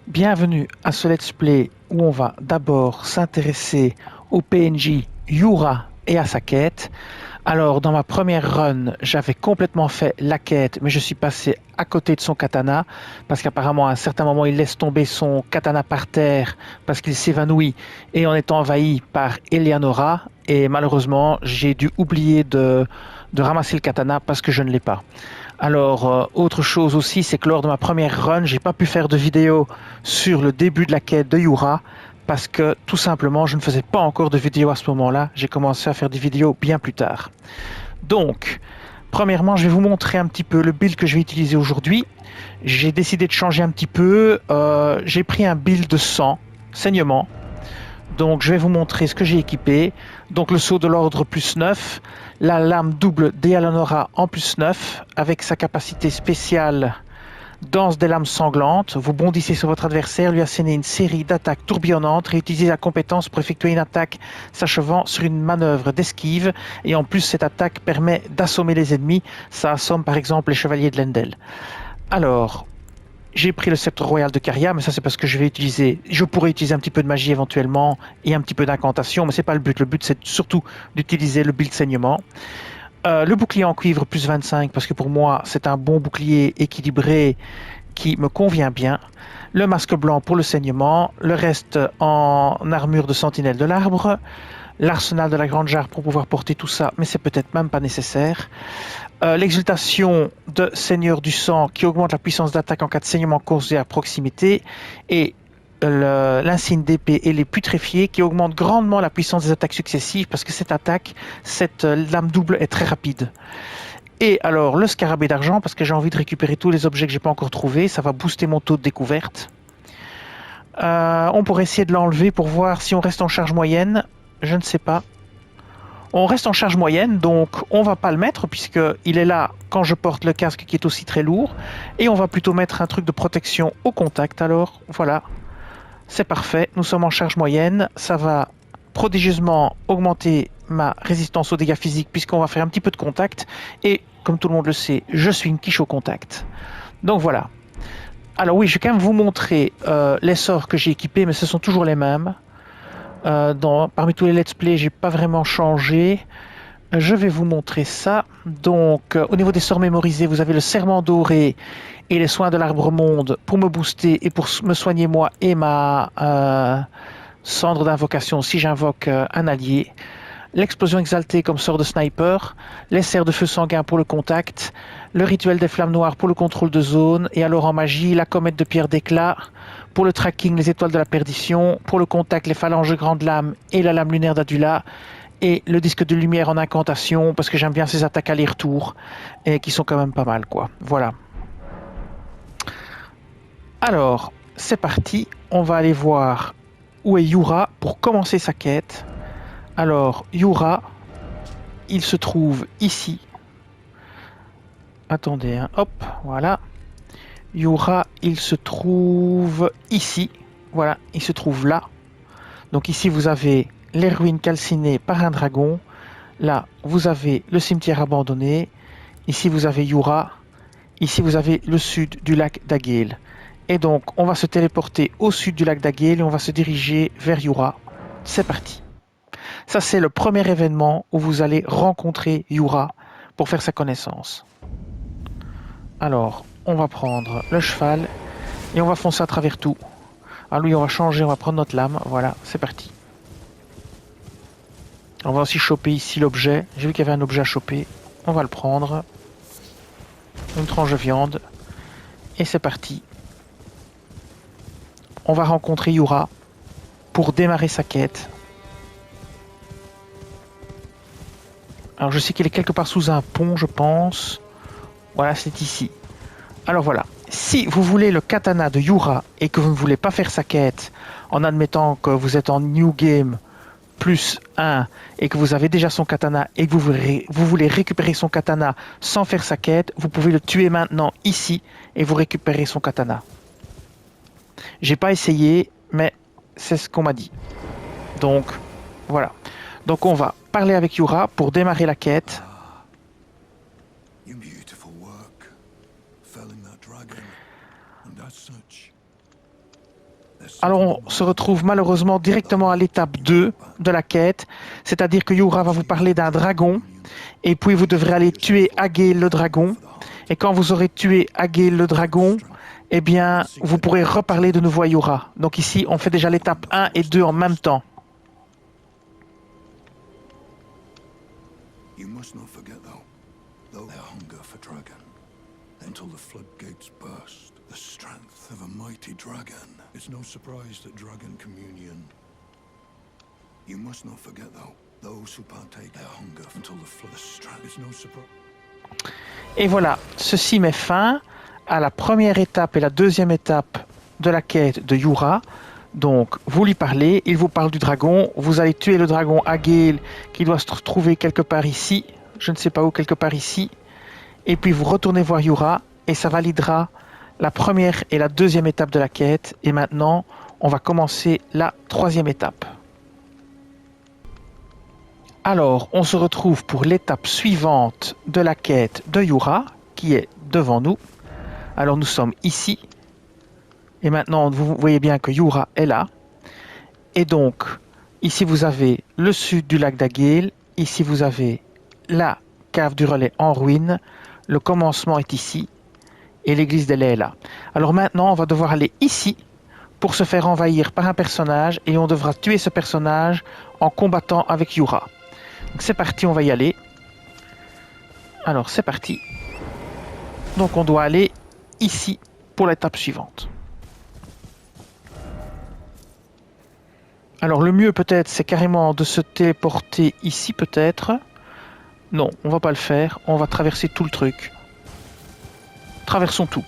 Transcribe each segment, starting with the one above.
Bienvenue à ce let's play où on va d'abord s'intéresser au PNJ Yura et à sa quête. Alors dans ma première run, j'avais complètement fait la quête, mais je suis passé à côté de son katana, parce qu'apparemment à un certain moment il laisse tomber son katana par terre, parce qu'il s'évanouit, et on est envahi par Eleanora, et malheureusement j'ai dû oublier de ramasser le katana parce que je ne l'ai pas. Alors, autre chose aussi, c'est que lors de ma première run, j'ai pas pu faire de vidéo sur le début de la quête de Yura parce que tout simplement, je ne faisais pas encore de vidéo à ce moment-là. J'ai commencé à faire des vidéos bien plus tard. Donc, premièrement, je vais vous montrer un petit peu le build que je vais utiliser aujourd'hui. J'ai décidé de changer un petit peu. J'ai pris un build de sang, saignement. Donc je vais vous montrer ce que j'ai équipé. Donc le saut de l'ordre plus 9, la lame double d'Eleanora en plus 9, avec sa capacité spéciale danse des lames sanglantes. Vous bondissez sur votre adversaire, lui assénez une série d'attaques tourbillonnantes, réutilisez la compétence pour effectuer une attaque s'achevant sur une manœuvre d'esquive. Et en plus cette attaque permet d'assommer les ennemis. Ça assomme par exemple les chevaliers de Lendel. Alors, j'ai pris le sceptre royal de Caria, mais ça c'est parce que je pourrais utiliser un petit peu de magie éventuellement et un petit peu d'incantation, mais c'est pas le but. Le but c'est surtout d'utiliser le build saignement. Le bouclier en cuivre plus 25 parce que pour moi c'est un bon bouclier équilibré qui me convient bien. Le masque blanc pour le saignement, le reste en armure de sentinelle de l'arbre, l'arsenal de la grande jarre pour pouvoir porter tout ça, mais c'est peut-être même pas nécessaire. L'exultation de Seigneur du Sang qui augmente la puissance d'attaque en cas de saignement causé à proximité et l'insigne d'épée et les putréfiés qui augmentent grandement la puissance des attaques successives parce que cette lame double est très rapide. Et alors le scarabée d'argent parce que j'ai envie de récupérer tous les objets que j'ai pas encore trouvés, ça va booster mon taux de découverte. On pourrait essayer de l'enlever pour voir si on reste en charge moyenne, je ne sais pas. On reste en charge moyenne, donc on va pas le mettre puisqu'il est là quand je porte le casque qui est aussi très lourd. Et on va plutôt mettre un truc de protection au contact. Alors voilà, c'est parfait. Nous sommes en charge moyenne. Ça va prodigieusement augmenter ma résistance aux dégâts physiques puisqu'on va faire un petit peu de contact. Et comme tout le monde le sait, je suis une quiche au contact. Donc voilà. Alors oui, je vais quand même vous montrer les sorts que j'ai équipés, mais ce sont toujours les mêmes. Parmi tous les let's play, j'ai pas vraiment changé. Je vais vous montrer ça. Donc, au niveau des sorts mémorisés, vous avez le serment doré et les soins de l'arbre monde pour me booster et pour me soigner moi et ma cendre d'invocation si j'invoque un allié. L'explosion exaltée comme sort de sniper, les serres de feu sanguin pour le contact, le rituel des flammes noires pour le contrôle de zone, et alors en magie, la comète de pierre d'éclat, pour le tracking, les étoiles de la perdition, pour le contact, les phalanges de grande lame et la lame lunaire d'Adula, et le disque de lumière en incantation, parce que j'aime bien ces attaques aller-retour, et qui sont quand même pas mal, quoi. Voilà. Alors, c'est parti, on va aller voir où est Yura pour commencer sa quête. Alors, Yura, il se trouve ici. Attendez, hein. Hop, voilà. Yura, il se trouve ici. Voilà, il se trouve là. Donc ici, vous avez les ruines calcinées par un dragon. Là, vous avez le cimetière abandonné. Ici, vous avez Yura. Ici, vous avez le sud du lac d'Agale. Et donc, on va se téléporter au sud du lac d'Agale et on va se diriger vers Yura. C'est parti. Ça, c'est le premier événement où vous allez rencontrer Yura pour faire sa connaissance. Alors, on va prendre le cheval et on va foncer à travers tout. Alors lui, on va changer, on va prendre notre lame. Voilà, c'est parti. On va aussi choper ici l'objet. J'ai vu qu'il y avait un objet à choper. On va le prendre. Une tranche de viande. Et c'est parti. On va rencontrer Yura pour démarrer sa quête. Alors je sais qu'il est quelque part sous un pont, je pense. Voilà, c'est ici. Alors voilà, si vous voulez le katana de Yura et que vous ne voulez pas faire sa quête en admettant que vous êtes en New Game plus 1 et que vous avez déjà son katana et que vous voulez récupérer son katana sans faire sa quête, vous pouvez le tuer maintenant ici et vous récupérez son katana. J'ai pas essayé, mais c'est ce qu'on m'a dit. Donc, voilà. Donc on va parler avec Yura pour démarrer la quête. Alors on se retrouve malheureusement directement à l'étape 2 de la quête, c'est-à-dire que Yura va vous parler d'un dragon, et puis vous devrez aller tuer Agale le dragon, et quand vous aurez tué Agale le dragon, eh bien vous pourrez reparler de nouveau à Yura. Donc ici on fait déjà l'étape 1 et 2 en même temps. You must not forget though their hunger for dragon, until the floodgates burst, the strength of a mighty dragon. It's no surprise that dragon communion. You must not forget though, those who partake their hunger until the flood strength. It's no surprise. Et voilà, ceci met fin à la première étape et la deuxième étape de la quête de Yura. Donc, vous lui parlez, il vous parle du dragon, vous allez tuer le dragon Agale qui doit se trouver quelque part ici, je ne sais pas où, quelque part ici, et puis vous retournez voir Yura et ça validera la première et la deuxième étape de la quête. Et maintenant, on va commencer la troisième étape. Alors, on se retrouve pour l'étape suivante de la quête de Yura, qui est devant nous. Alors, nous sommes ici. Et maintenant, vous voyez bien que Yura est là. Et donc, ici, vous avez le sud du lac d'Agale. Ici, vous avez la cave du relais en ruine. Le commencement est ici. Et l'église d'Elle est là. Alors maintenant, on va devoir aller ici pour se faire envahir par un personnage. Et on devra tuer ce personnage en combattant avec Yura. Donc c'est parti, on va y aller. Alors, c'est parti. Donc, on doit aller ici pour l'étape suivante. Alors le mieux peut-être c'est carrément de se téléporter ici peut-être. Non, on va pas le faire, on va traverser tout le truc. Traversons tout.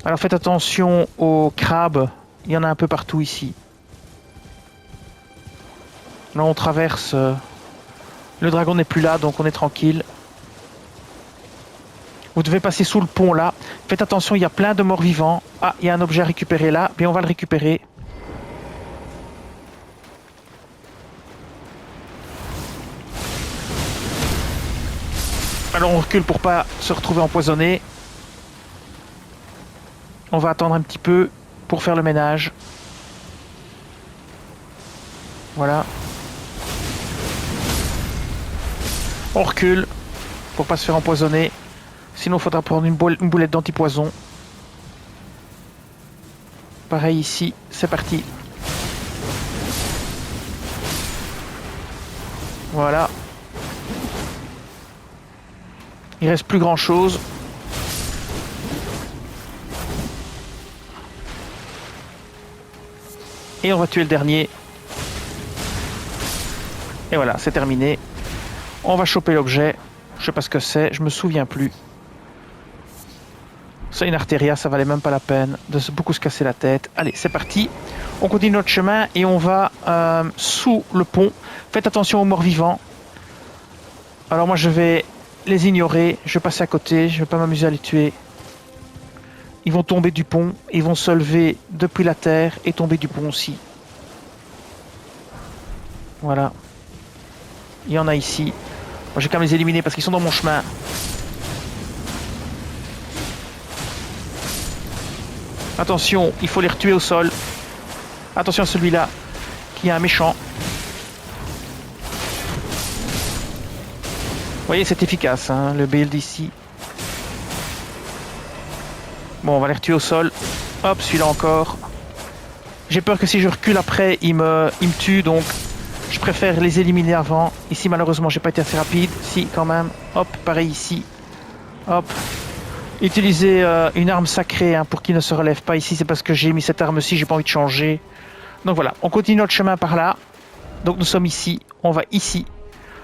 Alors faites attention aux crabes, il y en a un peu partout ici. Là on traverse, le dragon n'est plus là donc on est tranquille. Vous devez passer sous le pont là. Faites attention, il y a plein de morts vivants. Ah, il y a un objet à récupérer là. Bien, on va le récupérer. Alors on recule pour pas se retrouver empoisonné. On va attendre un petit peu pour faire le ménage. Voilà. On recule pour pas se faire empoisonner. Sinon, il faudra prendre une boulette d'antipoison. Pareil ici, c'est parti. Voilà. Il reste plus grand chose. Et on va tuer le dernier. Et voilà, c'est terminé. On va choper l'objet. Je sais pas ce que c'est, je me souviens plus. C'est une artéria, ça valait même pas la peine de beaucoup se casser la tête. Allez, c'est parti. On continue notre chemin et on va sous le pont. Faites attention aux morts vivants. Alors moi je vais les ignorer, je vais passer à côté, je vais pas m'amuser à les tuer. Ils vont tomber du pont, ils vont se lever depuis la terre et tomber du pont aussi. Voilà. Il y en a ici. Moi j'ai qu'à les éliminer parce qu'ils sont dans mon chemin. Attention, il faut les retuer au sol. Attention à celui-là, qui est un méchant. Vous voyez, c'est efficace, hein, le build ici. Bon, on va les retuer au sol. Hop, celui-là encore. J'ai peur que si je recule après, il me tue, donc je préfère les éliminer avant. Ici, malheureusement, j'ai pas été assez rapide. Si, quand même. Hop, pareil ici. Hop. Utiliser une arme sacrée hein, pour qu'il ne se relève pas. Ici, c'est parce que j'ai mis cette arme-ci, j'ai pas envie de changer. Donc voilà, on continue notre chemin par là. Donc nous sommes ici, on va ici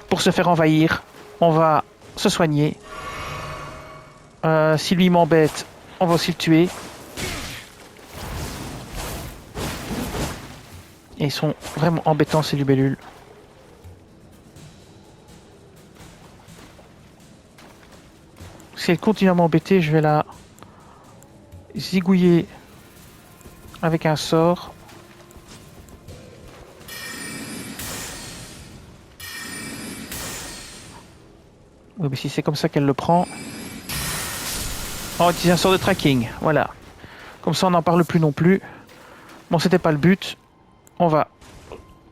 pour se faire envahir. On va se soigner. Si lui m'embête, on va aussi le tuer. Et ils sont vraiment embêtants ces libellules. Si elle continue à m'embêter, je vais la zigouiller avec un sort. Oui, mais si c'est comme ça qu'elle le prend. On va utiliser un sort de tracking, voilà. Comme ça, on n'en parle plus non plus. Bon, c'était pas le but. On va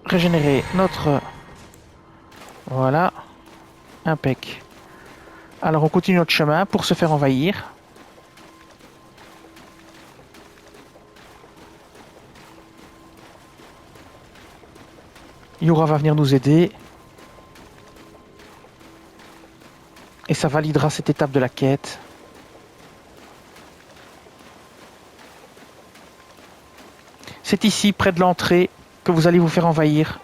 régénérer notre... Voilà. Impec. Alors, on continue notre chemin pour se faire envahir. Yura va venir nous aider. Et ça validera cette étape de la quête. C'est ici, près de l'entrée, que vous allez vous faire envahir.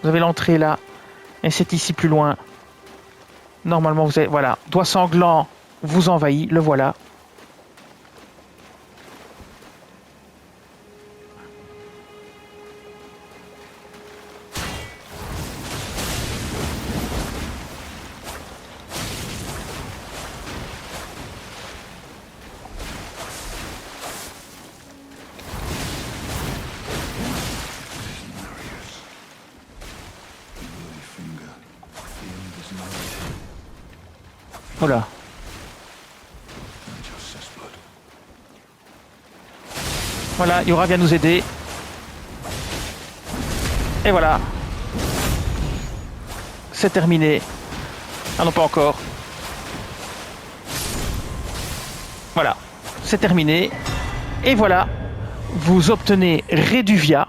Vous avez l'entrée là. Et c'est ici plus loin. Normalement, vous avez... Voilà. Doigt sanglant vous envahit. Le voilà. Voilà. Voilà, Yura vient nous aider. Et voilà. C'est terminé. Ah non, pas encore. Voilà. C'est terminé. Et voilà. Vous obtenez Reduvia.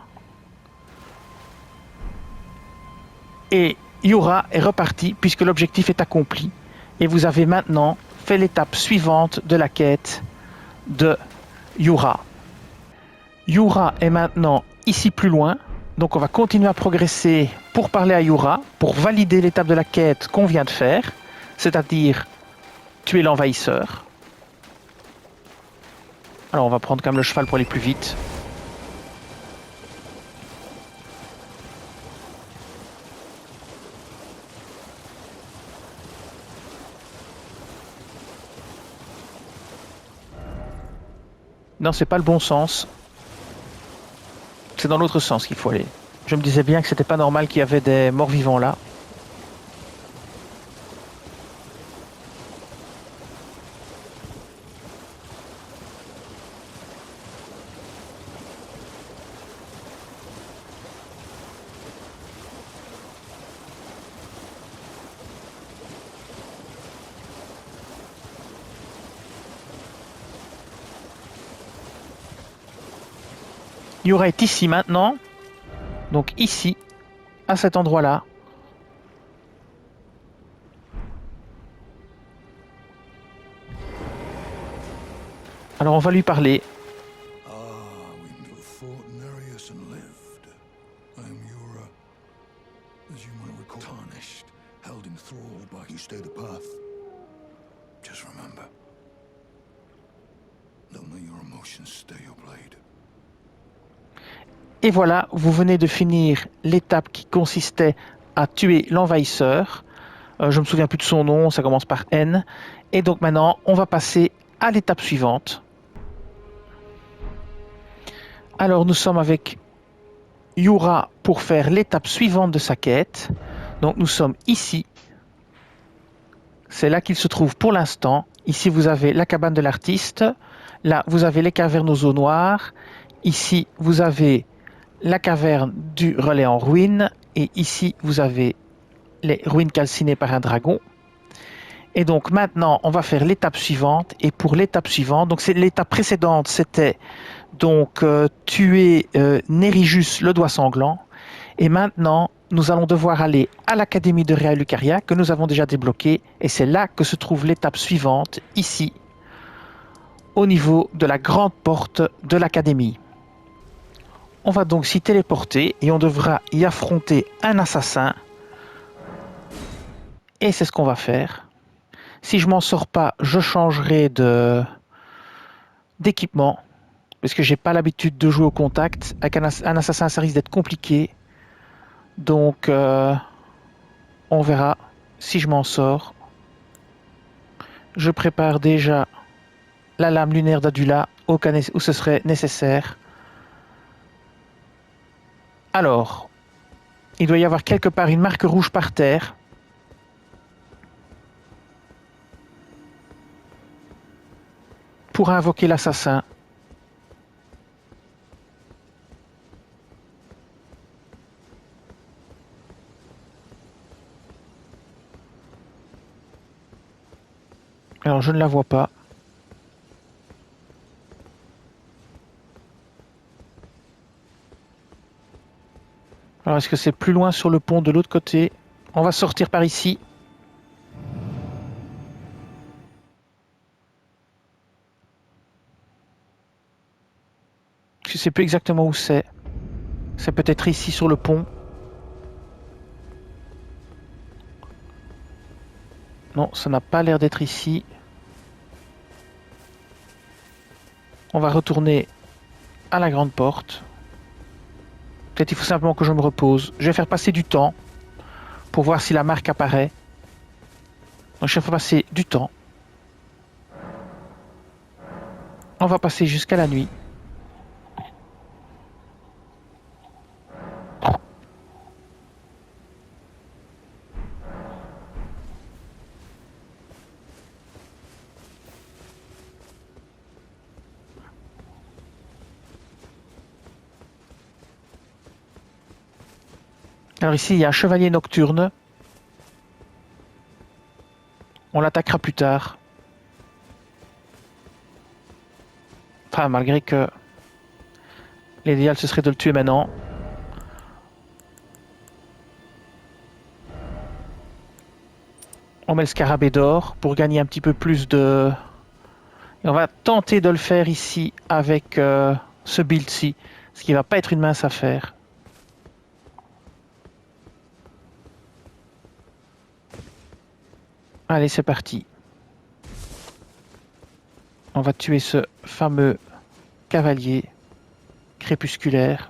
Et Yura est reparti puisque l'objectif est accompli. Et vous avez maintenant fait l'étape suivante de la quête de Yura. Yura est maintenant ici plus loin. Donc on va continuer à progresser pour parler à Yura, pour valider l'étape de la quête qu'on vient de faire, c'est-à-dire tuer l'envahisseur. Alors on va prendre quand même le cheval pour aller plus vite. Non, c'est pas le bon sens. C'est dans l'autre sens qu'il faut aller. Je me disais bien que c'était pas normal qu'il y avait des morts-vivants là. Yura est ici maintenant. Donc ici, à cet endroit-là. Alors on va lui parler. Ah, we fought Nereus and lived. I am Yura. As you might recall, tarnished, held in thrall by you stay the path. Just remember. Don't let your emotions stay your blade. Et voilà, vous venez de finir l'étape qui consistait à tuer l'envahisseur. Je me souviens plus de son nom, ça commence par N. Et donc maintenant, on va passer à l'étape suivante. Alors nous sommes avec Yura pour faire l'étape suivante de sa quête. Donc nous sommes ici. C'est là qu'il se trouve pour l'instant. Ici vous avez la cabane de l'artiste. Là vous avez les cavernes aux eaux noires. Ici vous avez la caverne du relais en ruine. Et ici vous avez les ruines calcinées par un dragon. Et donc maintenant on va faire l'étape suivante. Et pour l'étape suivante, donc c'est l'étape précédente, c'était donc tuer Nérigus le doigt sanglant. Et maintenant nous allons devoir aller à l'académie de Rea Lucaria que nous avons déjà débloquée. Et c'est là que se trouve l'étape suivante, ici, au niveau de la grande porte de l'académie. On va donc s'y téléporter et on devra y affronter un assassin. Et c'est ce qu'on va faire. Si je m'en sors pas, je changerai d'équipement. Parce que j'ai pas l'habitude de jouer au contact. Avec un assassin, ça risque d'être compliqué. Donc, on verra si je m'en sors. Je prépare déjà la lame lunaire d'Adula au cas où ce serait nécessaire. Alors, il doit y avoir quelque part une marque rouge par terre. Pour invoquer l'assassin. Alors je ne la vois pas. Alors est-ce que c'est plus loin sur le pont de l'autre côté? On va sortir par ici. Je ne sais plus exactement où c'est. C'est peut-être ici sur le pont. Non, ça n'a pas l'air d'être ici. On va retourner à la grande porte. Peut-être il faut simplement que je me repose. Je vais faire passer du temps pour voir si la marque apparaît. Donc je vais faire passer du temps. On va passer jusqu'à la nuit. Alors ici, il y a un chevalier nocturne. On l'attaquera plus tard. Enfin, malgré que l'idéal, ce serait de le tuer maintenant. On met le scarabée d'or pour gagner un petit peu plus de... Et on va tenter de le faire ici avec ce build-ci. Ce qui va pas être une mince affaire. Allez, c'est parti. On va tuer ce fameux cavalier crépusculaire.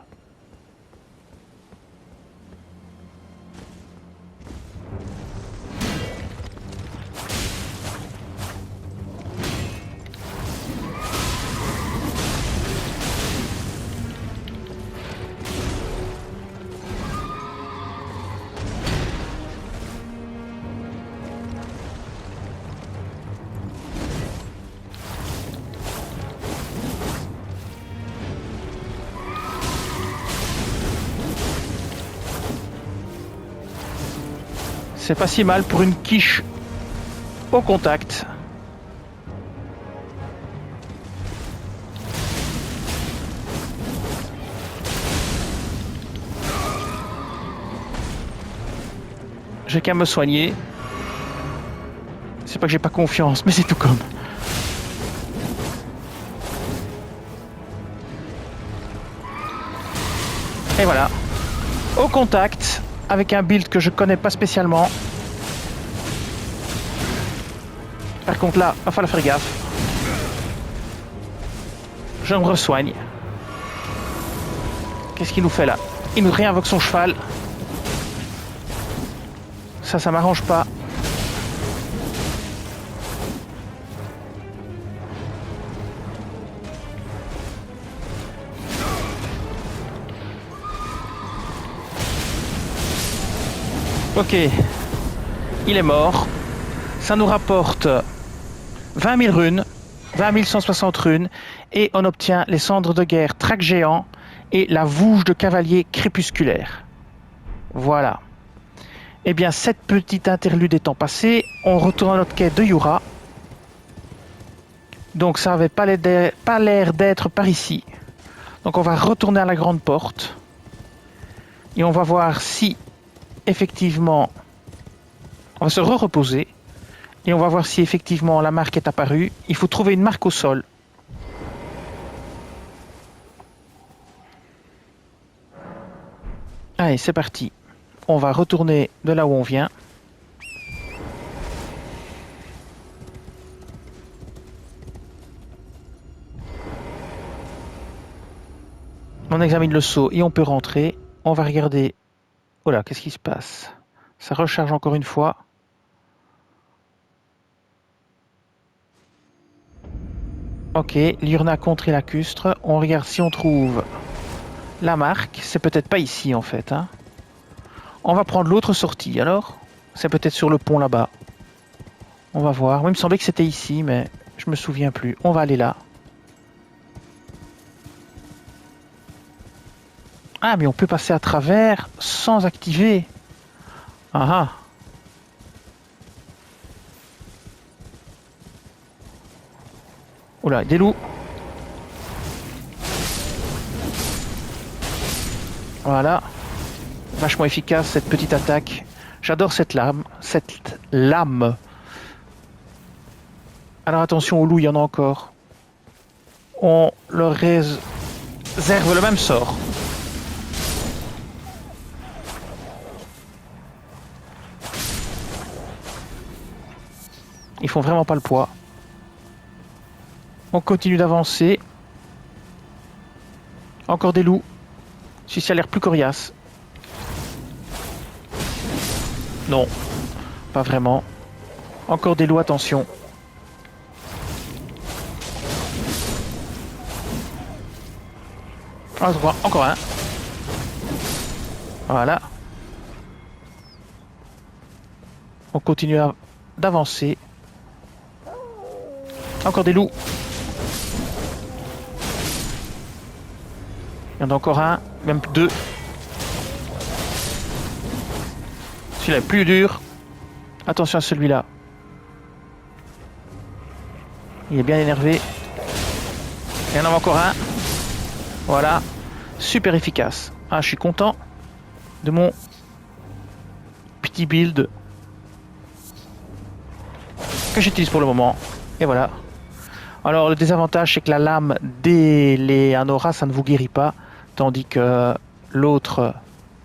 C'est pas si mal pour une quiche au contact. J'ai qu'à me soigner. C'est pas que j'ai pas confiance, mais c'est tout comme. Et voilà. Au contact, avec un build que je connais pas spécialement. Par contre là, il va falloir faire gaffe. Je me resoigne. Qu'est-ce qu'il nous fait là? Il nous réinvoque son cheval. Ça m'arrange pas. Ok. Il est mort. Ça nous rapporte 20 000 runes, 20 160 runes, et on obtient les cendres de guerre trac géant et la vouge de cavalier crépusculaire. Voilà. Eh bien, cette petite interlude étant passée, on retourne à notre quai de Yura. Donc ça n'avait pas l'air d'être par ici. Donc on va retourner à la grande porte. Et on va voir si, effectivement, on va se reposer. Et on va voir si effectivement la marque est apparue. Il faut trouver une marque au sol. Allez, c'est parti. On va retourner de là où on vient. On examine le seau et on peut rentrer. On va regarder. Oh là, qu'est-ce qui se passe? Ça recharge encore une fois. Ok, l'urna contre et lacustre. On regarde si on trouve la marque. C'est peut-être pas ici en fait. Hein. On va prendre l'autre sortie alors. C'est peut-être sur le pont là-bas. On va voir. Moi, il me semblait que c'était ici, mais je me souviens plus. On va aller là. Ah, mais on peut passer à travers sans activer. Ah ah. Oula, des loups. Voilà. Vachement efficace cette petite attaque. J'adore cette lame. Cette lame. Alors attention aux loups, il y en a encore. On leur réserve le même sort. Ils font vraiment pas le poids. On continue d'avancer. Encore des loups. Si ça a l'air plus coriace. Non, pas vraiment. Encore des loups, attention. Encore un. Voilà. On continue d'avancer. Encore des loups. Il y en a encore un, même deux. Celui-là est plus dur. Attention à celui-là. Il est bien énervé. Il y en a encore un. Voilà. Super efficace. Ah, je suis content de mon petit build que j'utilise pour le moment. Et voilà. Alors, le désavantage, c'est que la lame des Anora, ça ne vous guérit pas. Tandis que l'autre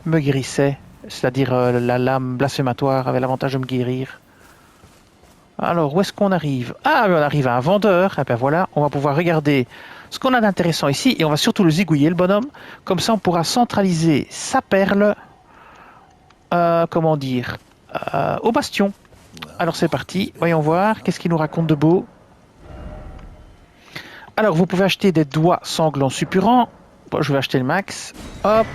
me guérissait. C'est-à-dire la lame blasphématoire avait l'avantage de me guérir. Alors, où est-ce qu'on arrive? Ah, mais on arrive à un vendeur. Et ben voilà, on va pouvoir regarder ce qu'on a d'intéressant ici. Et on va surtout le zigouiller, le bonhomme. Comme ça, on pourra centraliser sa perle. Comment dire au bastion. Alors, c'est parti. Voyons voir. Qu'est-ce qu'il nous raconte de beau? Alors, vous pouvez acheter des doigts sanglants suppurants. Bon, je vais acheter le max. Hop.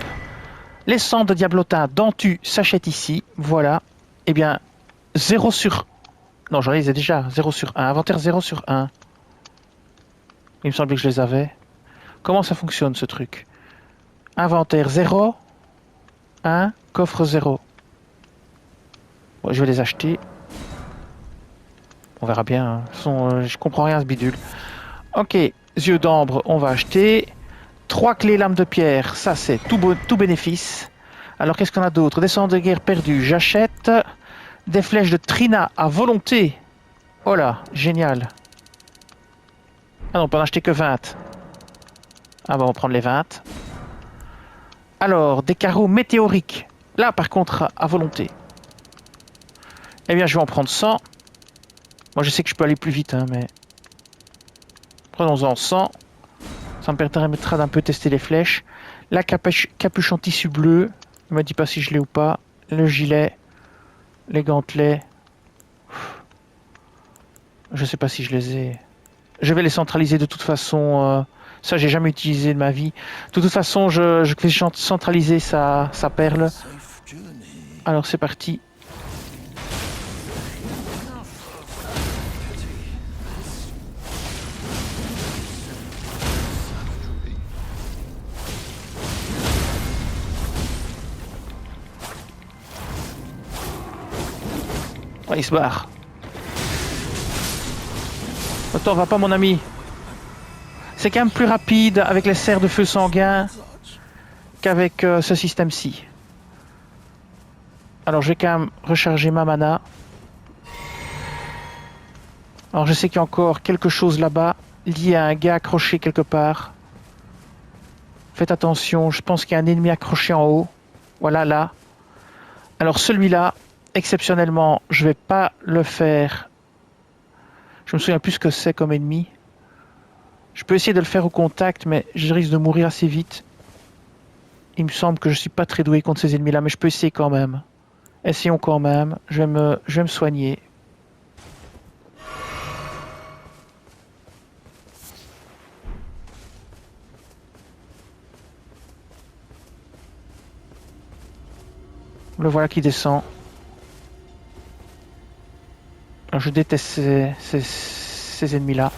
Les cendres de diablotin dentus s'achètent ici. Voilà. Eh bien, 0 sur... Non, j'en ai déjà. 0 sur 1. Inventaire 0 sur 1. Il me semblait que je les avais. Comment ça fonctionne, ce truc? Inventaire 0. 1. Coffre 0. Bon, je vais les acheter. On verra bien. Hein. De toute façon, je comprends rien à ce bidule. Ok. Yeux d'ambre, on va acheter. 3 clés lames de pierre, ça c'est tout bénéfice. Alors qu'est-ce qu'on a d'autre? Des cendres de guerre perdues, j'achète. Des flèches de Trina à volonté. Oh là, génial. Ah non, on peut en acheter que 20. Ah bon, on va prendre les 20. Alors, des carreaux météoriques. Là par contre, à volonté. Eh bien, je vais en prendre 100. Moi je sais que je peux aller plus vite, hein, mais... Prenons-en 100. Ça me permettra d'un peu tester les flèches. La capuche en tissu bleu. Il me dit pas si je l'ai ou pas. Le gilet. Les gantelets. Je sais pas si je les ai. Je vais les centraliser de toute façon. Ça, j'ai jamais utilisé de ma vie. De toute façon, je vais centraliser sa perle. Alors, c'est parti. Ah, il se barre. Attends, va pas mon ami. C'est quand même plus rapide avec les serres de feu sanguin qu'avec ce système-ci. Alors je vais quand même recharger ma mana. Alors je sais qu'il y a encore quelque chose là-bas lié à un gars accroché quelque part. Faites attention, je pense qu'il y a un ennemi accroché en haut. Voilà, là. Alors celui-là, exceptionnellement, je vais pas le faire. Je me souviens plus ce que c'est comme ennemi. Je peux essayer de le faire au contact, mais je risque de mourir assez vite. Il me semble que je suis pas très doué contre ces ennemis-là, mais je peux essayer quand même. Essayons quand même. Je vais me soigner. Le voilà qui descend. Alors, je déteste ces ennemis-là.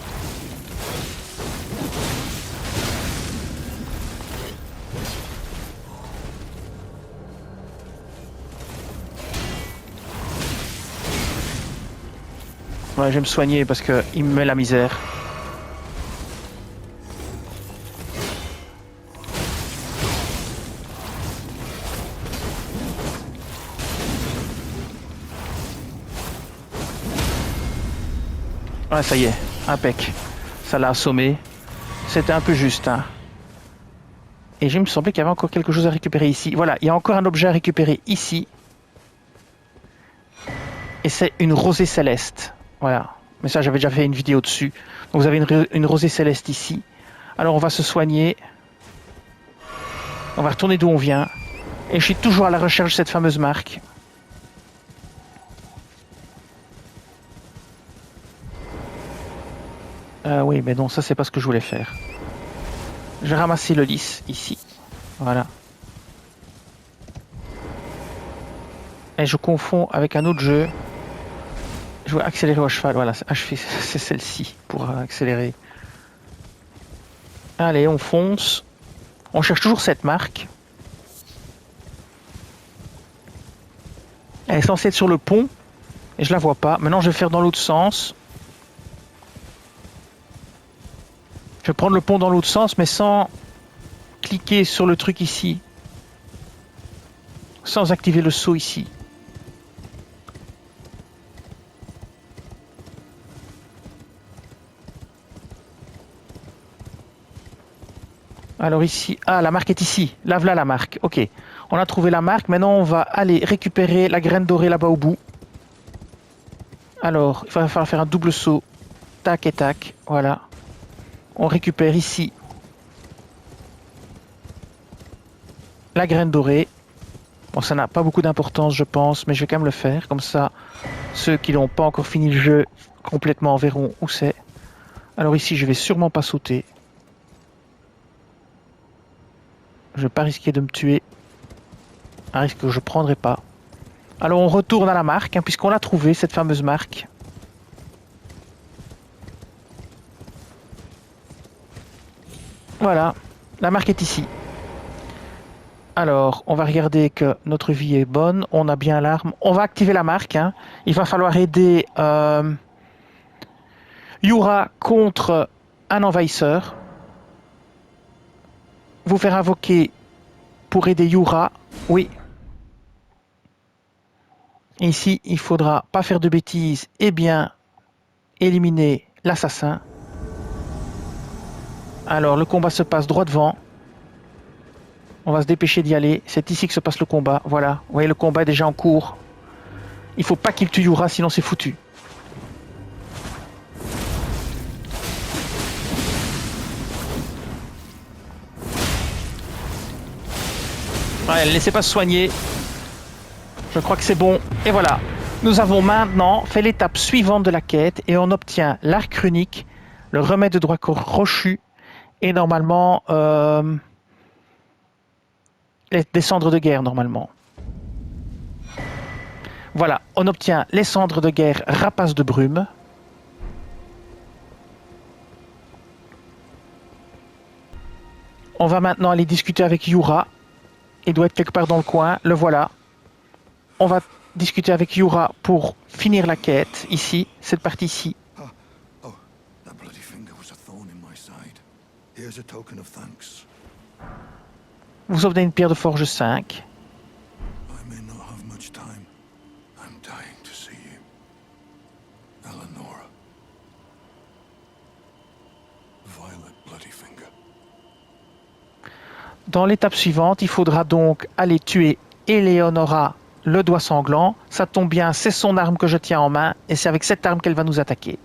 Ouais, je vais me soigner parce qu'il me met la misère. Ouais, ça y est, impec. Ça l'a assommé. C'était un peu juste, hein. Et il me semblait qu'il y avait encore quelque chose à récupérer ici. Voilà, il y a encore un objet à récupérer ici. Et c'est une rosée céleste. Voilà. Mais ça, j'avais déjà fait une vidéo dessus. Donc vous avez une rosée céleste ici. Alors on va se soigner. On va retourner d'où on vient. Et je suis toujours à la recherche de cette fameuse marque. Oui, mais non, ça c'est pas ce que je voulais faire. J'ai ramassé le lys ici. Voilà. Et je confonds avec un autre jeu. Je vais accélérer au cheval. Voilà, c'est celle-ci pour accélérer. Allez, on fonce. On cherche toujours cette marque. Elle est censée être sur le pont. Et je la vois pas. Maintenant, je vais faire dans l'autre sens. Je vais prendre le pont dans l'autre sens, mais sans cliquer sur le truc ici. Sans activer le saut ici. Alors ici, ah, la marque est ici. Là, voilà la marque. Ok, on a trouvé la marque. Maintenant, on va aller récupérer la graine dorée là-bas au bout. Alors, il va falloir faire un double saut. Tac et tac. Voilà. On récupère ici la graine dorée. Bon, ça n'a pas beaucoup d'importance, je pense, mais je vais quand même le faire. Comme ça, ceux qui n'ont pas encore fini le jeu complètement verront où c'est. Alors ici, je vais sûrement pas sauter. Je vais pas risquer de me tuer. Un risque que je prendrai pas. Alors on retourne à la marque, hein, puisqu'on l'a trouvée, cette fameuse marque. Voilà, la marque est ici. Alors, on va regarder que notre vie est bonne, on a bien l'arme. On va activer la marque. Hein. Il va falloir aider Yura contre un envahisseur. Vous faire invoquer pour aider Yura. Oui. Et ici, il faudra pas faire de bêtises et bien éliminer l'assassin. Alors, le combat se passe droit devant. On va se dépêcher d'y aller. C'est ici que se passe le combat. Voilà. Vous voyez, le combat est déjà en cours. Il faut pas qu'il tue Yura, sinon c'est foutu. Ouais, ne laissez pas se soigner. Je crois que c'est bon. Et voilà. Nous avons maintenant fait l'étape suivante de la quête et on obtient l'arc runique, le remède de droit crochu et normalement des cendres de guerre normalement. Voilà, on obtient les cendres de guerre rapace de brume. On va maintenant aller discuter avec Yura. Il doit être quelque part dans le coin, le voilà. On va discuter avec Yura pour finir la quête, ici, cette partie ici. Oh, that bloody finger was a thorn in my side. Here's a token of thanks. Vous obtenez une pierre de forge 5. I may not have much time. I'm dying to see you. Eleonora. Violet Bloodyfinger. Dans l'étape suivante, il faudra donc aller tuer Eleonora, le doigt sanglant. Ça tombe bien, c'est son arme que je tiens en main et c'est avec cette arme qu'elle va nous attaquer.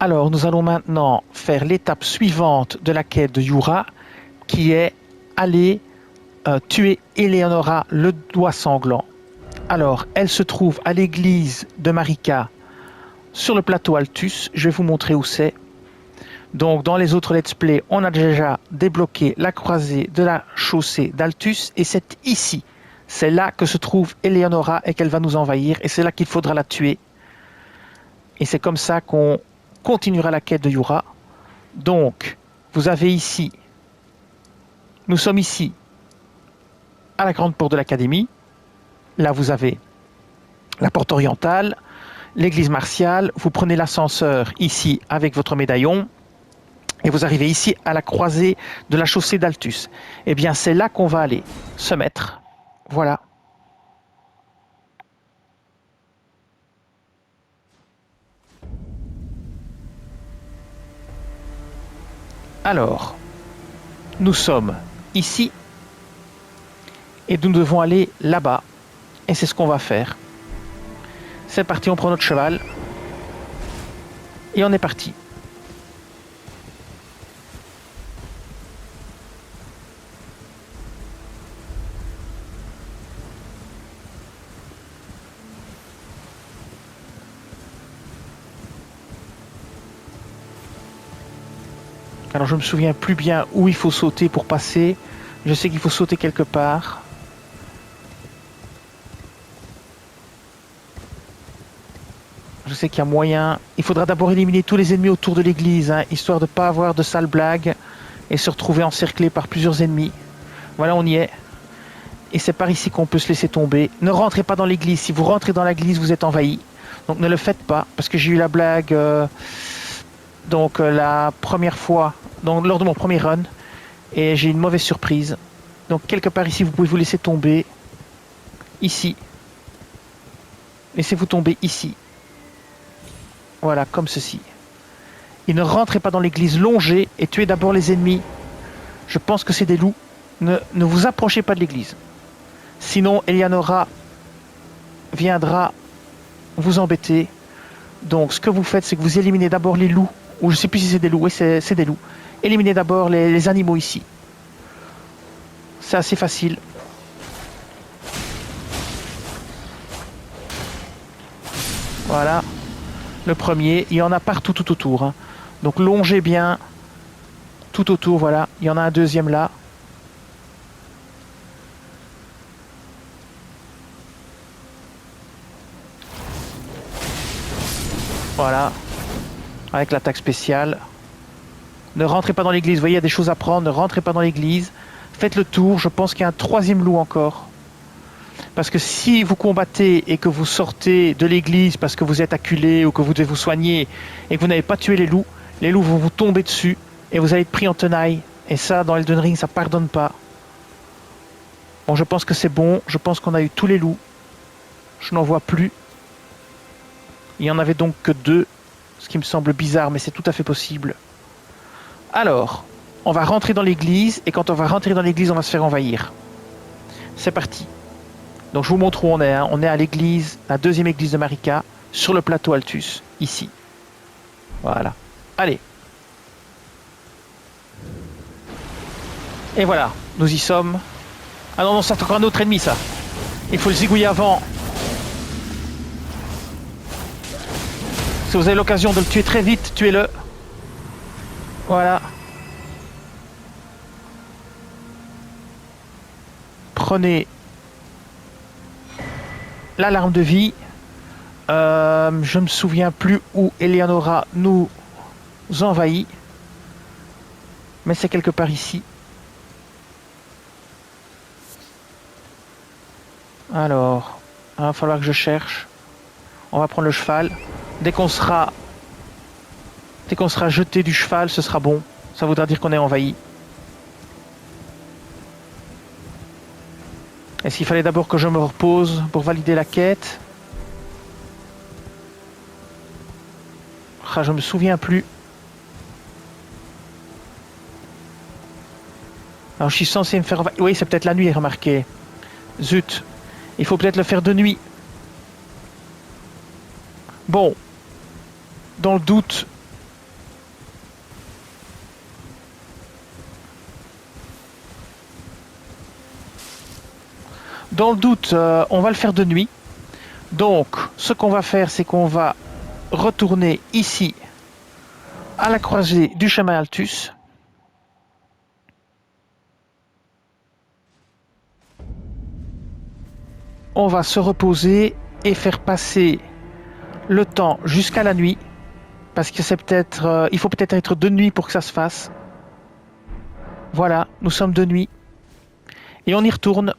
Alors, nous allons maintenant faire l'étape suivante de la quête de Yura, qui est aller tuer Eleonora, le doigt sanglant. Alors, elle se trouve à l'église de Marika, sur le plateau Altus. Je vais vous montrer où c'est. Donc, dans les autres let's play, on a déjà débloqué la croisée de la chaussée d'Altus et c'est ici. C'est là que se trouve Eleonora et qu'elle va nous envahir et c'est là qu'il faudra la tuer. Et c'est comme ça qu'on continuera la quête de Yura. Donc, vous avez ici, nous sommes ici à la grande porte de l'académie. Là, vous avez la porte orientale, l'église martiale. Vous prenez l'ascenseur ici avec votre médaillon. Et vous arrivez ici à la croisée de la chaussée d'Altus. Eh bien, c'est là qu'on va aller se mettre. Voilà. Alors, nous sommes ici et nous devons aller là-bas. Et c'est ce qu'on va faire. C'est parti, on prend notre cheval et on est parti. Alors je me souviens plus bien où il faut sauter pour passer. Je sais qu'il faut sauter quelque part. Je sais qu'il y a moyen. Il faudra d'abord éliminer tous les ennemis autour de l'église, hein, histoire de ne pas avoir de sales blagues et se retrouver encerclé par plusieurs ennemis. Voilà, on y est. Et c'est par ici qu'on peut se laisser tomber. Ne rentrez pas dans l'église. Si vous rentrez dans l'église, vous êtes envahi. Donc ne le faites pas, parce que j'ai eu la blague la première fois, lors de mon premier run, et j'ai eu une mauvaise surprise. Donc quelque part ici, vous pouvez vous laisser tomber. Ici. Laissez-vous tomber ici. Voilà, comme ceci. Et ne rentrez pas dans l'église, longez et tuez d'abord les ennemis. Je pense que c'est des loups. Ne vous approchez pas de l'église. Sinon, Eleanora viendra vous embêter. Donc, ce que vous faites, c'est que vous éliminez d'abord les loups. Ou je ne sais plus si c'est des loups. Oui, c'est des loups. Éliminez d'abord les animaux ici. C'est assez facile. Voilà. Le premier. Il y en a partout tout autour. Hein. Donc, longez bien tout autour. Voilà. Il y en a un deuxième là. Voilà, avec l'attaque spéciale. Ne rentrez pas dans l'église, vous voyez, il y a des choses à prendre, ne rentrez pas dans l'église. Faites le tour, je pense qu'il y a un troisième loup encore. Parce que si vous combattez et que vous sortez de l'église parce que vous êtes acculé ou que vous devez vous soigner et que vous n'avez pas tué les loups vont vous tomber dessus et vous allez être pris en tenaille. Et ça, dans Elden Ring, ça pardonne pas. Bon, je pense que c'est bon, je pense qu'on a eu tous les loups. Je n'en vois plus. Il n'y en avait donc que 2, ce qui me semble bizarre, mais c'est tout à fait possible. Alors, on va rentrer dans l'église, et quand on va rentrer dans l'église, on va se faire envahir. C'est parti. Donc je vous montre où on est. Hein. On est à l'église, la deuxième église de Marika, sur le plateau Altus, ici. Voilà. Allez. Et voilà, nous y sommes. Ah non, c'est encore un autre ennemi, ça. Il faut le zigouiller avant. Si vous avez l'occasion de le tuer très vite, tuez-le. Voilà. Prenez l'alarme de vie. Je me souviens plus où Eleanora nous envahit. Mais c'est quelque part ici. Alors, il va falloir que je cherche. On va prendre le cheval. Dès qu'on sera jeté du cheval, ce sera bon. Ça voudra dire qu'on est envahi. Est-ce qu'il fallait d'abord que je me repose pour valider la quête? Ah, je me souviens plus. Alors je suis censé me faire... Oui, c'est peut-être la nuit, remarquez. Zut. Il faut peut-être le faire de nuit. Bon. Dans le doute... on va le faire de nuit. Donc, ce qu'on va faire, c'est qu'on va retourner ici, à la croisée du chemin Altus. On va se reposer et faire passer le temps jusqu'à la nuit. Parce que c'est peut-être... il faut peut-être être de nuit pour que ça se fasse. Voilà, nous sommes de nuit. Et on y retourne.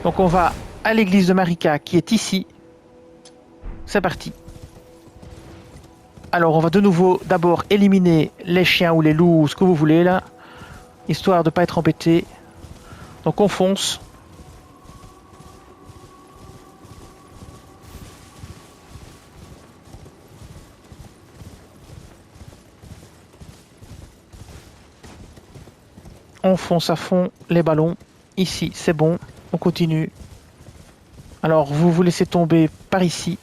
Donc on va à l'église de Marika qui est ici. C'est parti. Alors on va de nouveau d'abord éliminer les chiens ou les loups ou ce que vous voulez là. Histoire de ne pas être embêté. Donc on fonce. On fonce à fond les ballons. Ici, c'est bon. On continue. Alors, vous vous laissez tomber par ici.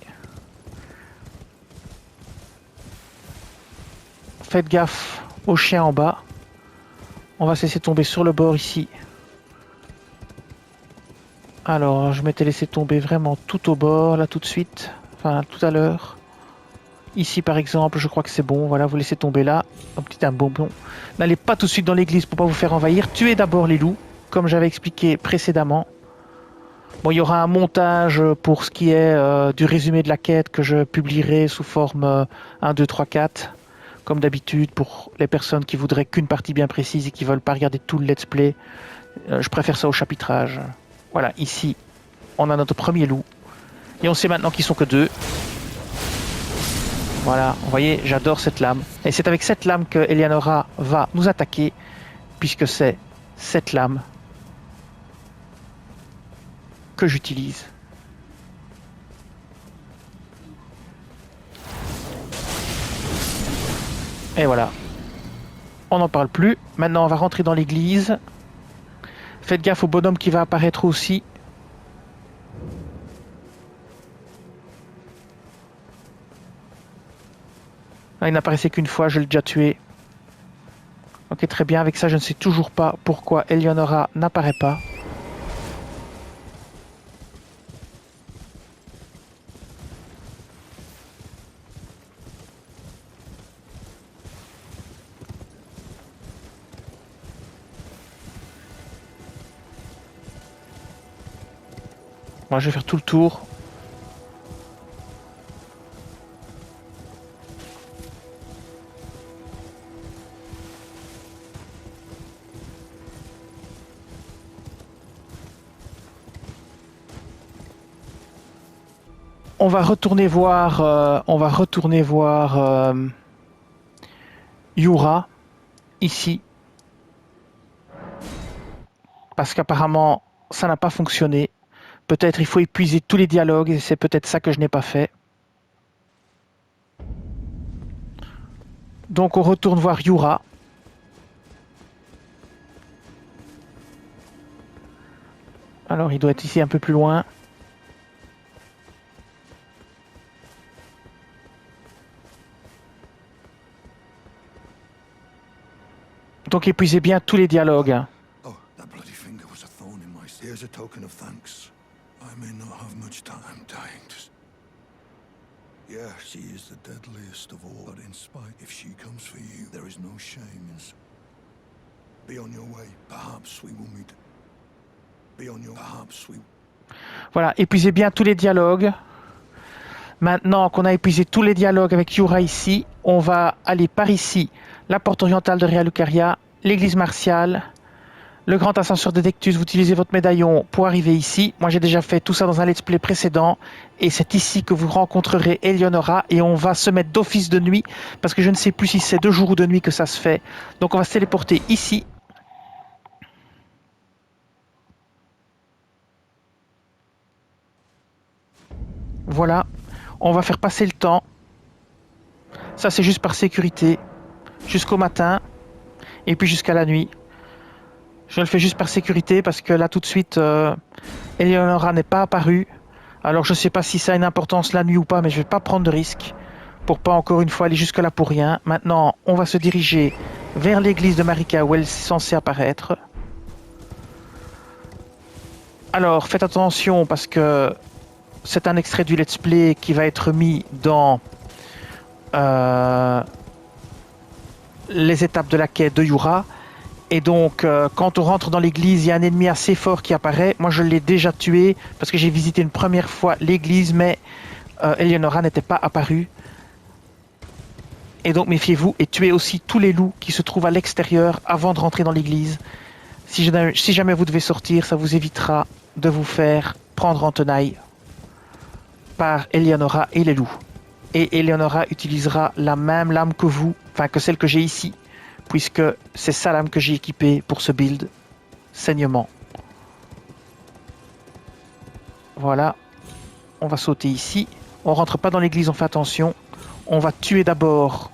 Faites gaffe aux chiens en bas. On va se laisser tomber sur le bord ici. Alors, je m'étais laissé tomber vraiment tout au bord, là, tout de suite. Enfin, tout à l'heure. Ici, par exemple, je crois que c'est bon. Voilà, vous laissez tomber là. Un petit bonbon. N'allez pas tout de suite dans l'église pour pas vous faire envahir. Tuez d'abord les loups, comme j'avais expliqué précédemment. Bon, il y aura un montage pour ce qui est du résumé de la quête que je publierai sous forme 1, 2, 3, 4. Comme d'habitude, pour les personnes qui voudraient qu'une partie bien précise et qui veulent pas regarder tout le let's play. Je préfère ça au chapitrage. Voilà, ici, on a notre premier loup. Et on sait maintenant qu'ils sont que 2. Voilà, vous voyez, j'adore cette lame. Et c'est avec cette lame que Eleonora va nous attaquer, puisque c'est cette lame que j'utilise. Et voilà. On n'en parle plus. Maintenant, on va rentrer dans l'église. Faites gaffe au bonhomme qui va apparaître aussi. Ah, il n'apparaissait qu'une fois, je l'ai déjà tué. Ok, très bien. Avec ça, je ne sais toujours pas pourquoi Eleonora n'apparaît pas. Moi, je vais faire tout le tour. On va retourner voir, Yura ici, parce qu'apparemment ça n'a pas fonctionné. Peut-être il faut épuiser tous les dialogues et c'est peut-être ça que je n'ai pas fait. Donc on retourne voir Yura. Alors il doit être ici un peu plus loin. Donc épuisez bien tous les dialogues. Oh, that bloody finger was a thorn in my side. Here's a token of thanks. I may not have much time. I'm dying to... Yeah, she is the deadliest of all, but in spite, if she comes for you, there is no shame in... Be on your way. Perhaps we will meet. Be on your... Perhaps we... Voilà, épuisez bien tous les dialogues. Maintenant qu'on a épuisé tous les dialogues avec Yura ici, on va aller par ici. La porte orientale de Rea Lucaria, l'église martiale, le grand ascenseur de Dectus. Vous utilisez votre médaillon pour arriver ici. Moi j'ai déjà fait tout ça dans un let's play précédent. Et c'est ici que vous rencontrerez Eleonora. Et on va se mettre d'office de nuit. Parce que je ne sais plus si c'est de jour ou de nuit que ça se fait. Donc on va se téléporter ici. Voilà. On va faire passer le temps. Ça c'est juste par sécurité. Jusqu'au matin. Et puis jusqu'à la nuit. Je le fais juste par sécurité parce que là tout de suite Eleonora n'est pas apparue. Alors je sais pas si ça a une importance la nuit ou pas, mais je vais pas prendre de risque pour pas encore une fois aller jusque là pour rien. Maintenant on va se diriger vers l'église de Marika où elle est censée apparaître. Alors faites attention parce que c'est un extrait du let's play qui va être mis dans les étapes de la quête de Yura. Et donc, quand on rentre dans l'église, il y a un ennemi assez fort qui apparaît. Moi, je l'ai déjà tué parce que j'ai visité une première fois l'église, mais Eleonora n'était pas apparue. Et donc, méfiez-vous et tuez aussi tous les loups qui se trouvent à l'extérieur avant de rentrer dans l'église. Si jamais vous devez sortir, ça vous évitera de vous faire prendre en tenaille par Eleonora et les loups. Et Eleonora utilisera la même lame que vous, enfin que celle que j'ai ici, puisque c'est sa lame que j'ai équipée pour ce build saignement. Voilà, on va sauter ici. On rentre pas dans l'église, on fait attention. On va tuer d'abord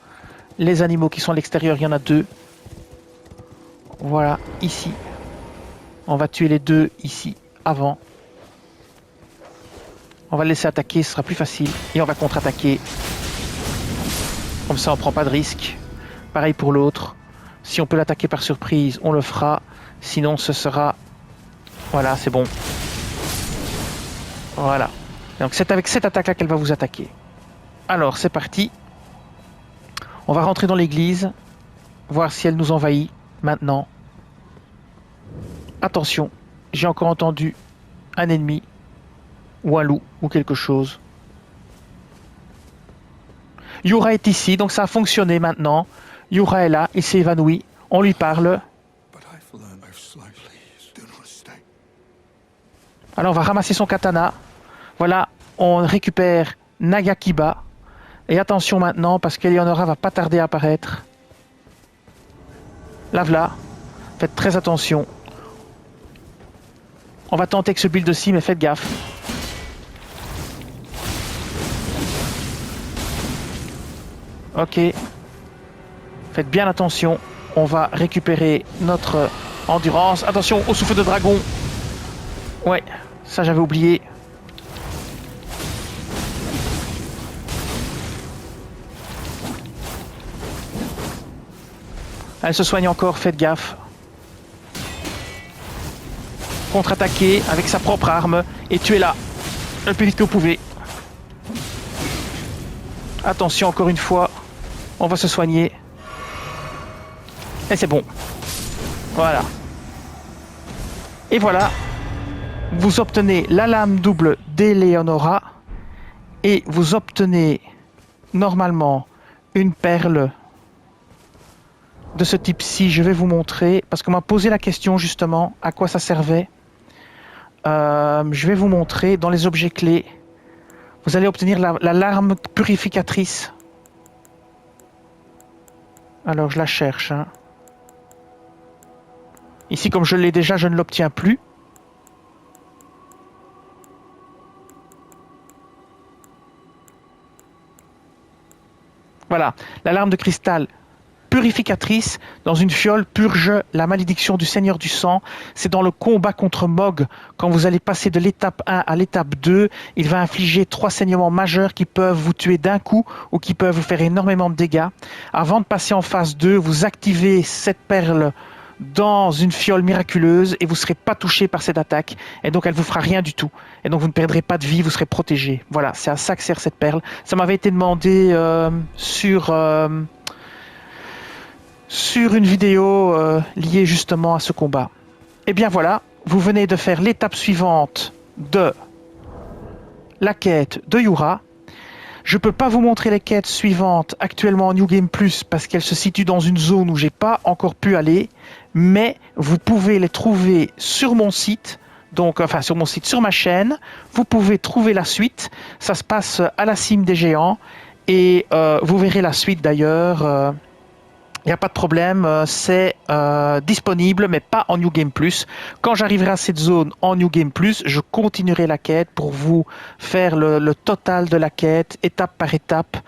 les animaux qui sont à l'extérieur, il y en a 2. Voilà, ici. On va tuer les deux ici, avant. On va le laisser attaquer, ce sera plus facile. Et on va contre-attaquer. Comme ça, on prend pas de risque. Pareil pour l'autre. Si on peut l'attaquer par surprise, on le fera. Sinon, ce sera... Voilà, c'est bon. Voilà. Donc c'est avec cette attaque-là qu'elle va vous attaquer. Alors, c'est parti. On va rentrer dans l'église. Voir si elle nous envahit. Maintenant. Attention. J'ai encore entendu un ennemi. Ou un loup. Ou quelque chose. Yura est ici. Donc ça a fonctionné maintenant. Yura est là. Il s'est évanoui. On lui parle. Alors on va ramasser son katana. Voilà, on récupère Nagakiba. Et attention maintenant, parce qu'Eleonora va pas tarder à apparaître. Là, voilà. Faites très attention. On va tenter que ce build aussi, mais faites gaffe. Ok. Faites bien attention. On va récupérer notre endurance. Attention au souffle de dragon. Ouais, ça j'avais oublié. Elle se soigne encore, faites gaffe. Contre-attaquer avec sa propre arme et tuez-la le plus vite que vous pouvez. Attention encore une fois, on va se soigner. Et c'est bon. Voilà. Et voilà. Vous obtenez la lame double d'Eleonora et vous obtenez normalement une perle de ce type-ci. Je vais vous montrer, parce qu'on m'a posé la question justement à quoi ça servait. Je vais vous montrer dans les objets clés. Vous allez obtenir la larme purificatrice. Alors je la cherche. Hein. Ici, comme je l'ai déjà, je ne l'obtiens plus. Voilà, la larme de cristal purificatrice dans une fiole purge la malédiction du Seigneur du Sang. C'est dans le combat contre Mog, quand vous allez passer de l'étape 1 à l'étape 2, il va infliger 3 saignements majeurs qui peuvent vous tuer d'un coup ou qui peuvent vous faire énormément de dégâts. Avant de passer en phase 2, vous activez cette perle dans une fiole miraculeuse et vous ne serez pas touché par cette attaque et donc elle vous fera rien du tout et donc vous ne perdrez pas de vie, vous serez protégé. Voilà, c'est à ça que sert cette perle. Ça m'avait été demandé sur une vidéo liée justement à ce combat. Et bien voilà, vous venez de faire l'étape suivante de la quête de Yura. Je ne peux pas vous montrer les quêtes suivantes actuellement en New Game Plus parce qu'elles se situent dans une zone où j'ai pas encore pu aller, mais vous pouvez les trouver sur mon site, donc enfin sur mon site, sur ma chaîne. Vous pouvez trouver la suite. Ça se passe à la cime des géants et vous verrez la suite d'ailleurs. Il n'y a pas de problème, c'est disponible, mais pas en New Game Plus. Quand j'arriverai à cette zone en New Game Plus, je continuerai la quête pour vous faire le total de la quête, étape par étape,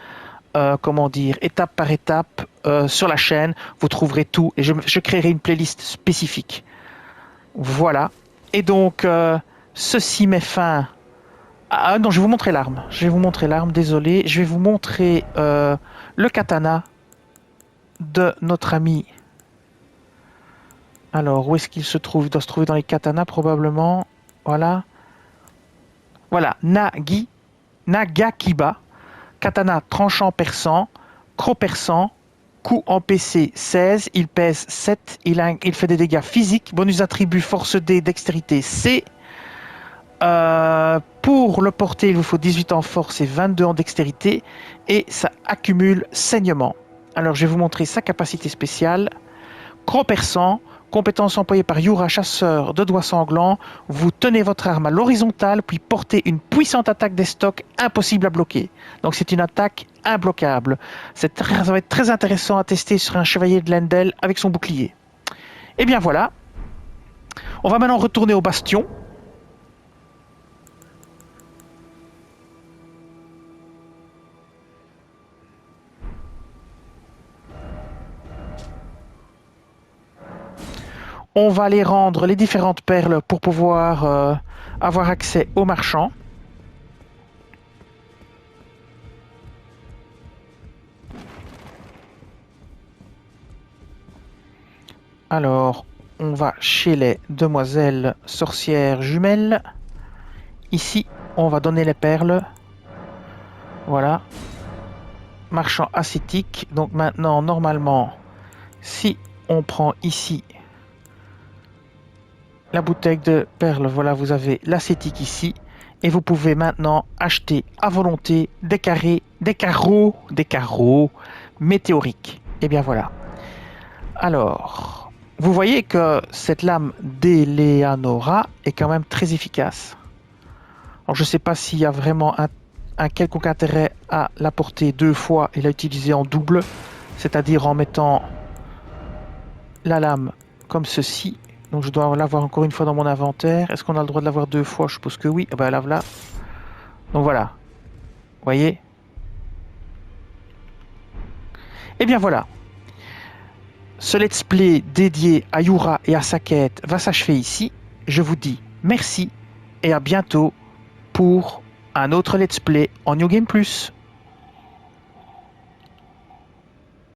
étape par étape sur la chaîne. Vous trouverez tout et je créerai une playlist spécifique. Voilà. Et donc, ceci met fin... Ah non, je vais vous montrer l'arme. Désolé. Je vais vous montrer le katana de notre ami. Alors, où est-ce qu'il se trouve? Il doit se trouver dans les katanas probablement. Voilà. Voilà, Nagakiba. Katana tranchant perçant, croc perçant, coup en PC 16, il pèse 7, il fait des dégâts physiques, bonus attribut force D, dextérité C. Pour le porter, il vous faut 18 en force et 22 en dextérité, et ça accumule saignement. Alors, je vais vous montrer sa capacité spéciale. Croc perçant, compétence employée par Yura, chasseur de doigts sanglants. Vous tenez votre arme à l'horizontale, puis portez une puissante attaque des stocks impossible à bloquer. Donc, c'est une attaque imbloquable. Ça va être très intéressant à tester sur un chevalier de Lendel avec son bouclier. Et bien voilà. On va maintenant retourner au bastion. On va aller rendre les différentes perles pour pouvoir avoir accès au marchand. Alors, on va chez les demoiselles sorcières jumelles. Ici, on va donner les perles. Voilà. Marchand acétique. Donc maintenant, normalement, si on prend ici la bouteille de perles, voilà, vous avez l'acétique ici. Et vous pouvez maintenant acheter à volonté des carreaux météoriques. Et bien voilà. Alors, vous voyez que cette lame d'Eleanora est quand même très efficace. Alors, je ne sais pas s'il y a vraiment un quelconque intérêt à la porter 2 fois et la utiliser en double, c'est-à-dire en mettant la lame comme ceci. Donc je dois l'avoir encore une fois dans mon inventaire. Est-ce qu'on a le droit de l'avoir 2 fois? Je suppose que oui. Ah ben là, voilà. Donc voilà. Vous voyez? Et bien voilà. Ce let's play dédié à Yura et à sa quête va s'achever ici. Je vous dis merci et à bientôt pour un autre let's play en New Game Plus.